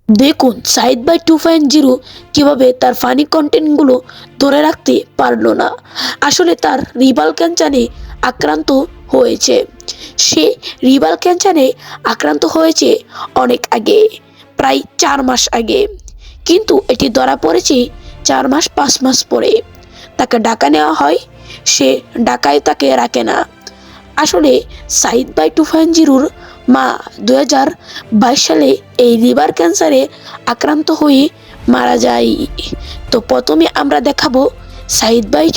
দেখুন সাইদ বাই 2.0 কিভাবে তার ফানি কন্টেন্টগুলো ধরে রাখতে পারলো না। আসলে তার রিবাল ক্যান্সারে আক্রান্ত হয়েছে। সে রিবাল ক্যান্সারে আক্রান্ত হয়েছে অনেক আগে, প্রায় 4 মাস আগে, কিন্তু এটি ধরা পড়েছে 4 মাস 5 মাস পরে। তাকে ডাকা নেওয়া হয়, সে ডাকায় তাকে রাখে না। আসলে সাইদ বাই 2.0 মা 2022 সালে এই লিভার ক্যান্সারে আক্রান্ত হয়ে মারা যায়। তো প্রথমে আমরা দেখাবো সাইদ বাই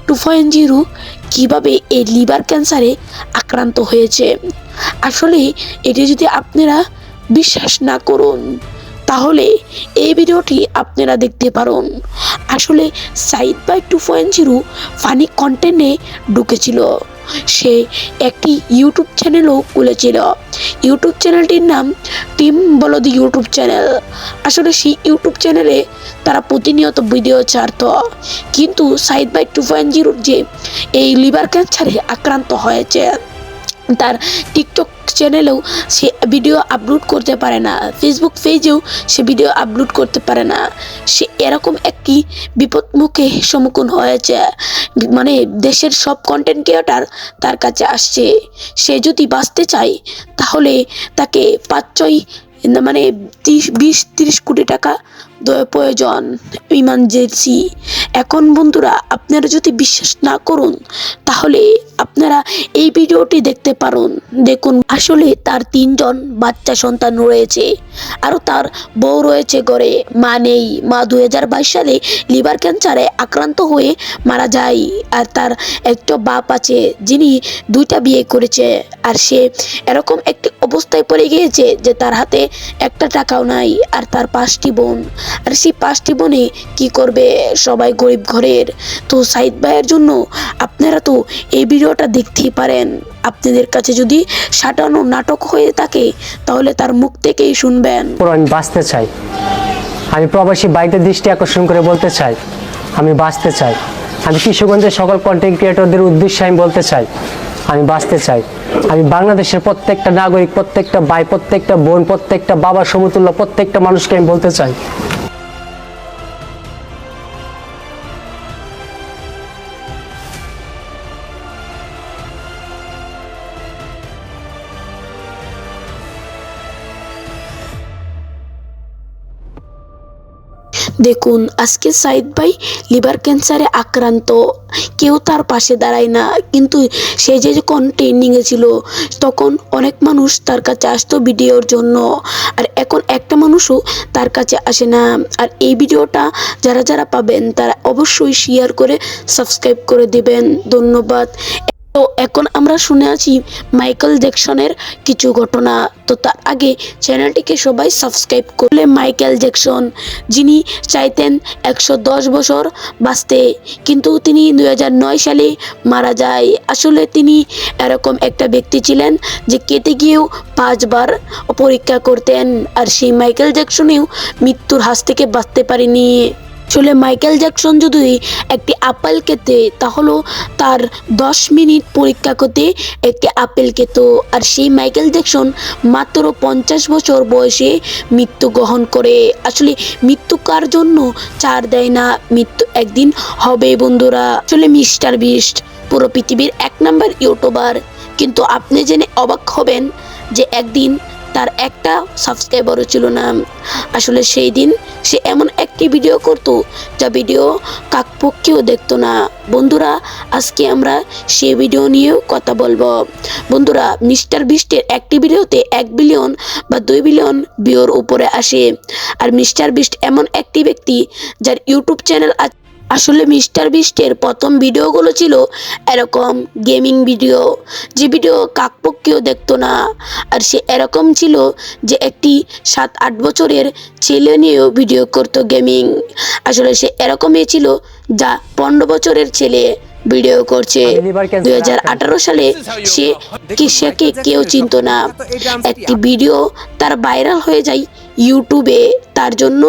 2.0 কিভাবে এই লিভার ক্যান্সারে আক্রান্ত হয়েছে। আসলে এটি যদি আপনারা বিশ্বাস না করুন তাহলে এই ভিডিওটি আপনারা দেখতে পারেন। আসলে সাইদ বাই 2.0 ফানি কন্টেন্টে ঢুকেছিল। সে একটি ইউটিউব চ্যানেলও খুলেছিল। ইউটিউব চ্যানেলটির নাম টিম বলদি ইউটিউব চ্যানেল। আসলে সেই ইউটিউব চ্যানেলে তারা প্রতিনিয়ত ভিডিও ছাড়ত, কিন্তু সাইদ বাই 2.0 যে এই লিভার ক্যান্সারে আক্রান্ত হয়েছে, তার টিকটক চ্যানেলেও সে ভিডিও আপলোড করতে পারে না, ফেসবুক পেজেও সে ভিডিও আপলোড করতে পারে না। সে এরকম একটি বিপদ মুখে সম্মুখীন হয়েছে, মানে দেশের সব কন্টেন্ট ক্রিয়েটার তার কাছে আসছে। সে যদি বাঁচতে চায় তাহলে তাকে 5-6 মানে 20-30 কোটি টাকা প্রয়োজন, ইমার্জেন্সি। এখন বন্ধুরা আপনারা যদি বিশ্বাস না করুন তাহলে আপনারা এই ভিডিওটি দেখতে পারেন। দেখুন আসলে তার 3জন বাচ্চা সন্তান রয়েছে, আরও তার বউ রয়েছে ঘরে, মা নেই। মা 2022 সালে লিভার ক্যান্সারে আক্রান্ত হয়ে মারা যায়। আর তার একটা বাপ আছে যিনি 2টা বিয়ে করেছে। আর সে এরকম একটি অবস্থায় পড়ে গিয়েছে যে তার হাতে একটা টাকাও নাই। আর তার 5টি বোন, আর সেই 5টি বোনে কি করবে, সবাই গরিব ঘরের। তো সাইদ ভাইয়ের জন্য আপনারা তো এই ভিডিওটা দেখতেই পারেন। আপনাদের কাছে যদি সাজানো নাটক হয়ে থাকে তাহলে তার মুখ থেকেই শুনবেন। আমি বাঁচতে চাই, আমি প্রবাসী ভাইদের দৃষ্টি আকর্ষণ করে বলতে চাই, আমি বাঁচতে চাই। আমি কিশোরগঞ্জের সকল কন্টেন্ট ক্রিয়েটরদের উদ্দেশ্যে আমি বলতে চাই, আমি বাঁচতে চাই। আমি বাংলাদেশের প্রত্যেকটা নাগরিক, প্রত্যেকটা ভাই, প্রত্যেকটা বোন, প্রত্যেকটা বাবা সমতুল্য প্রত্যেকটা মানুষকে আমি বলতে চাই, দেখুন আজকে সাইদ ভাই লিভার ক্যান্সারে আক্রান্ত, কেউ তার পাশে দাঁড়ায় না। কিন্তু সে যে যখন ট্রেন্ডিংয়ে ছিল তখন অনেক মানুষ তার কাছে আসতো ভিডিওর জন্য, আর এখন একটা মানুষও তার কাছে আসে না। আর এই ভিডিওটা যারা যারা পাবেন তারা অবশ্যই শেয়ার করে সাবস্ক্রাইব করে দিবেন। ধন্যবাদ। তো এখন আমরা শুনে আছি মাইকেল জ্যাকসনের কিছু ঘটনা। তো তার আগে চ্যানেলটিকে সবাই সাবস্ক্রাইব করলে, মাইকেল জ্যাকসন যিনি চাইতেন 110 বছর বাঁচতে, কিন্তু তিনি 2009 সালে মারা যায়। আসলে তিনি এরকম একটা ব্যক্তি ছিলেন যে কেটে গিয়েও 5বার পরীক্ষা করতেন, আর সেই মাইকেল জ্যাকসনেও মৃত্যুর হাত থেকে বাঁচতে পারেনি। আসলে মাইকেল জ্যাকসন যদি একটি আপেল খেতে তাহলেও তার 10 মিনিট পরীক্ষা করতে একটি আপেল খেত। আর সেই মাইকেল জ্যাকসন মাত্র 50 বছর বয়সে মৃত্যুগ্রহণ করে। আসলে মৃত্যু কার জন্য ছাড় দেয় না, মৃত্যু একদিন হবে বন্ধুরা। আসলে মিস্টার বিস্ট পুরো পৃথিবীর 1 নম্বর ইউটিউবার, কিন্তু আপনি জেনে অবাক হবেন যে একদিন তার একটা সাবস্ক্রাইবারও ছিল না। আসলে সেই দিন সে এমন একটি ভিডিও করত যা ভিডিও কাকপক্ষেও দেখতো না। বন্ধুরা আজকে আমরা সেই ভিডিও নিয়েও কথা বলবো। বন্ধুরা মিস্টার বিস্টের একটি ভিডিওতে 1 বিলিয়ন বা 2 বিলিয়ন ভিউর উপরে আসে। আর মিস্টার বিস্ট এমন একটি ব্যক্তি যার ইউটিউব চ্যানেল আছে। আসলে মিস্টার বিস্টের প্রথম ভিডিওগুলো ছিল এরকম গেমিং ভিডিও, যে ভিডিও কাকপক্ষেও দেখতো না। আর সে এরকম ছিল যে একটি 7-8 বছরের ছেলে নিয়েও ভিডিও করতো গেমিং। আসলে সে এরকমই ছিল যা 15 বছরের ছেলে ভিডিও করছে। 2018 সালে সেকে কেউ চিনত না। একটি ভিডিও তার ভাইরাল হয়ে যায় ইউটিউবে, তার জন্য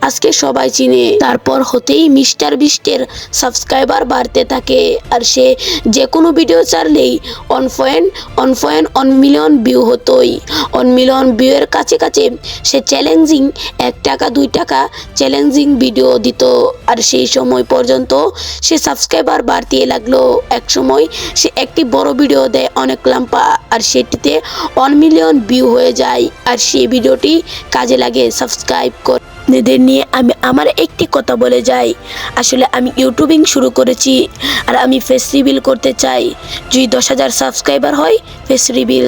আজকে সবাই চিনে। তারপর হতেই মিস্টার বিস্টের সাবস্ক্রাইবার বাড়তে থাকে, আর সে যে কোনো ভিডিও ছাড়লেই 1 মিলিয়ন ভিউ হতোই। 1 মিলিয়ন ভিউয়ের কাছে কাছে সে চ্যালেঞ্জিং 1 টাকা 2 টাকা চ্যালেঞ্জিং ভিডিও দিত, আর সেই সময় পর্যন্ত সে সাবস্ক্রাইবার বাড়তে লাগলো। এক সময় সে একটি বড় ভিডিও দেয় অনেক লম্বা, আর সেটিতে 1 মিলিয়ন ভিউ হয়ে যায়, আর সেই ভিডিওটি কাজে লাগে সাবস্ক্রাইব করে। এদের নিয়ে আমি আমার একটি কথা বলে যাই, আসলে আমি ইউটিউবিং শুরু করেছি, আর আমি ফেস রিভিল করতে চাই। যদি 10,000 সাবস্ক্রাইবার হয় ফেস রিভিল